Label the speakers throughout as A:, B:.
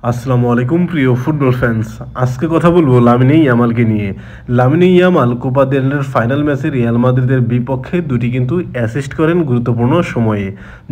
A: আসসালামু আলাইকুম প্রিয় ফুটবল ফ্যান্স। আজকে কথা বলবো লামিনে ইয়ামালকে নিয়ে। লামিনে ইয়ামাল কোপা দেল রের ফাইনাল ম্যাচে রিয়াল মাদ্রিদের বিপক্ষে দুটি কিন্তু অ্যাসিস্ট করেন গুরুত্বপূর্ণ সময়ে,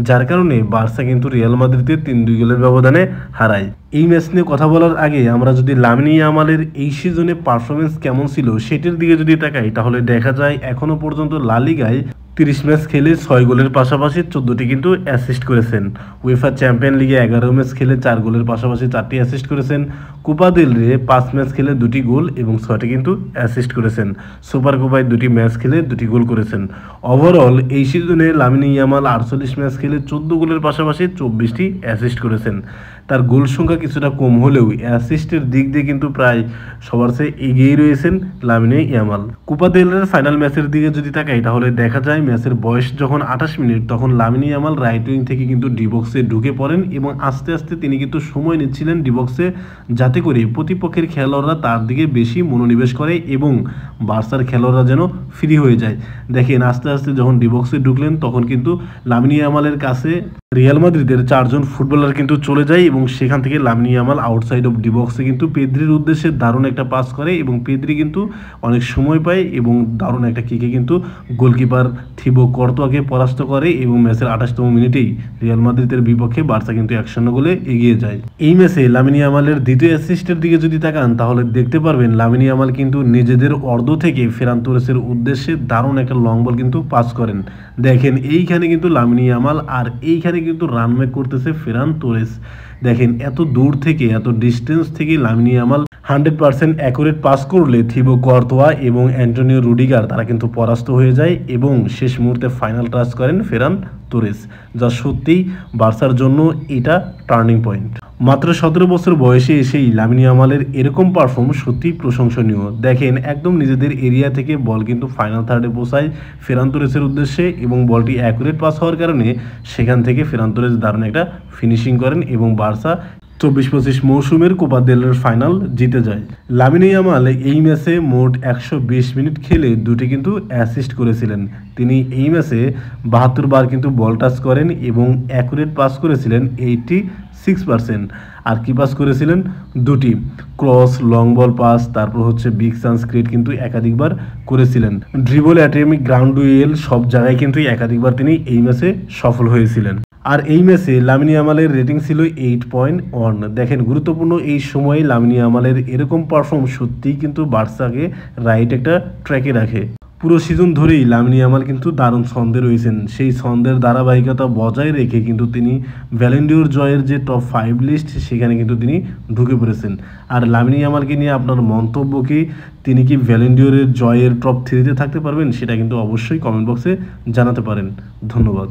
A: যার কারণে বার্সা কিন্তু রিয়াল মাদ্রিদের 3-2 গোলের ব্যবধানে হারায়। এই ম্যাচ নিয়ে কথা বলার আগে আমরা যদি লামিনে ইয়ামালের এই সিজনে পারফরমেন্স কেমন ছিল সেটির দিকে যদি তাকাই, তাহলে দেখা যায় এখনো পর্যন্ত লা লিগায় 30 ম্যাচ খেলে 6 গোলের পাশাপাশি 14টি কিন্তু অ্যাসিস্ট করেছেন। উয়েফা চ্যাম্পিয়ন লিগে 11 ম্যাচ খেলে 4 গোলের পাশাপাশি 4টি অ্যাসিস্ট করেছেন। কোপা দেল রে 5 ম্যাচ খেলে 2টি গোল এবং 6টি কিন্তু অ্যাসিস্ট করেছেন। সুপার কোপায় 2টি ম্যাচ খেলে 2টি গোল করেছেন। ওভারঅল এই সিজনে লামিনে ইয়ামাল 48 ম্যাচ খেলে 14 গোলের পাশাপাশি 24টি অ্যাসিস্ট করেছেন। তার গোল সংখ্যা কিছুটা কম হলেও অ্যাসিস্টের দিক দিয়ে কিন্তু প্রায় সবার চেয়ে এগিয়েই রয়েছেন লামিনে ইয়ামাল। কোপা দেল রের ফাইনাল ম্যাচের দিকে যদি তাকাই, তাহলে দেখা যায় ম্যাচের বয়স যখন 28 মিনিট, তখন লামিনে ইয়ামাল রাইট উইং থেকে কিন্তু ডিবক্সে ঢুকে পড়েন এবং আস্তে আস্তে তিনি কিন্তু সময় নিচ্ছিলেন ডিবক্সে, যাতে করে প্রতিপক্ষের খেলোয়াড়রা তার দিকে বেশি মনোনিবেশ করে এবং বার্সার খেলোয়াড়রা যেন ফ্রি হয়ে যায়। দেখেন আস্তে আস্তে যখন ডিবক্সে ঢুকলেন, তখন কিন্তু লামিনে ইয়ামালের কাছে রিয়াল মাদ্রিদের 4 জন ফুটবলার কিন্তু চলে যায় এবং সেখান থেকে লামিনে ইয়ামাল আউটসাইড অফ ডিবক্সে কিন্তু পেদ্রির উদ্দেশ্যে দারুণ একটা পাস করে এবং পেদ্রি কিন্তু অনেক সময় পায় এবং দারুণ একটা কিকে কিন্তু গোলকিপার থিবো কর্তোয়াকে পরাস্ত করে এবং ম্যাচের 28তম মিনিটেই রিয়াল মাদ্রিদের বিপক্ষে বার্সা কিন্তু 1-0 গোলে এগিয়ে যায়। এই ম্যাচে লামিনে ইয়ামালের দ্বিতীয় অ্যাসিস্টের দিকে যদি তাকান, তাহলে দেখতে পারবেন লামিনে ইয়ামাল কিন্তু নিজেদের অর্ধ থেকে ফেরান তোরেসের উদ্দেশ্যে দারুণ একটা লং বল কিন্তু পাস করেন। দেখেন এইখানে কিন্তু লামিনে ইয়ামাল আর এইখানে কিন্তু রান মেক করতেছে ফেরান তোরেস। দেখেন এত দূর থেকে, এত ডিস্টেন্স থেকে লামিনে ইয়ামাল 100% অ্যাকুরেট পাস করলে থিবো কর্তোয়া এবং অ্যান্টোনিও রুডিগার তারা কিন্তু পরাস্ত হয়ে যায় এবং শেষ মুহূর্তে ফাইনাল টাচ করেন ফেরান তোরেস, যা সত্যিই বার্সার জন্য এটা টার্নিং পয়েন্ট। মাত্র 17 বছর বয়সে এসেই লামিনে ইয়ামালের এরকম পারফর্ম সত্যিই প্রশংসনীয়। দেখেন একদম নিজেদের এরিয়া থেকে বল কিন্তু ফাইনাল থার্ডে পৌঁছায় ফেরান তোরেসের উদ্দেশ্যে এবং বলটি অ্যাকুরেট পাস হওয়ার কারণে সেখান থেকে ফেরান তোরেস দারুণ একটা ফিনিশিং করেন এবং বার্সা 24-25 মৌসুমের কোপা দেল রের ফাইনাল জিতে যায়। লামিনে ইয়ামাল এই ম্যাচে মোট 120 মিনিট খেলে দুটি কিন্তু অ্যাসিস্ট করেছিলেন। তিনি এই ম্যাচে 72 বার কিন্তু বল টাচ করেন এবং অ্যাকুরেট পাস করেছিলেন 86%। আর কি পাস করেছিলেন? দুটি ক্রস, লং বল পাস, তারপর হচ্ছে বিগ চান্স ক্রিয়েট কিন্তু একাধিকবার করেছিলেন। ড্রিবল, অ্যাটেমিক, গ্রাউন্ড ডুয়েল সব জায়গায় কিন্তু একাধিকবার তিনি এই ম্যাচে সফল হয়েছিলেন। আর এই ম্যাচে লামিনে ইয়ামালের রেটিং ছিল 8.1। দেখেন গুরুত্বপূর্ণ এই সময়ে লামিনে ইয়ামালের এরকম পারফর্ম সত্যিই কিন্তু বার্সাকে রাইট একটা ট্র্যাকে রাখে। পুরো সিজন ধরেই লামিনে ইয়ামাল কিন্তু দারুণ ছন্দে রয়েছেন। সেই ছন্দের ধারাবাহিকতা বজায় রেখে কিন্তু তিনি ব্যালন ডিওর জয়ের যে টপ 5 লিস্ট সেখানে কিন্তু তিনি ঢুকে পড়েছেন। আর লামিনে ইয়ামালকে নিয়ে আপনার মন্তব্য কি? তিনি কি ব্যালন ডিওরের জয়ের টপ 3-তে থাকতে পারবেন? সেটা কিন্তু অবশ্যই কমেন্ট বক্সে জানাতে পারেন। ধন্যবাদ।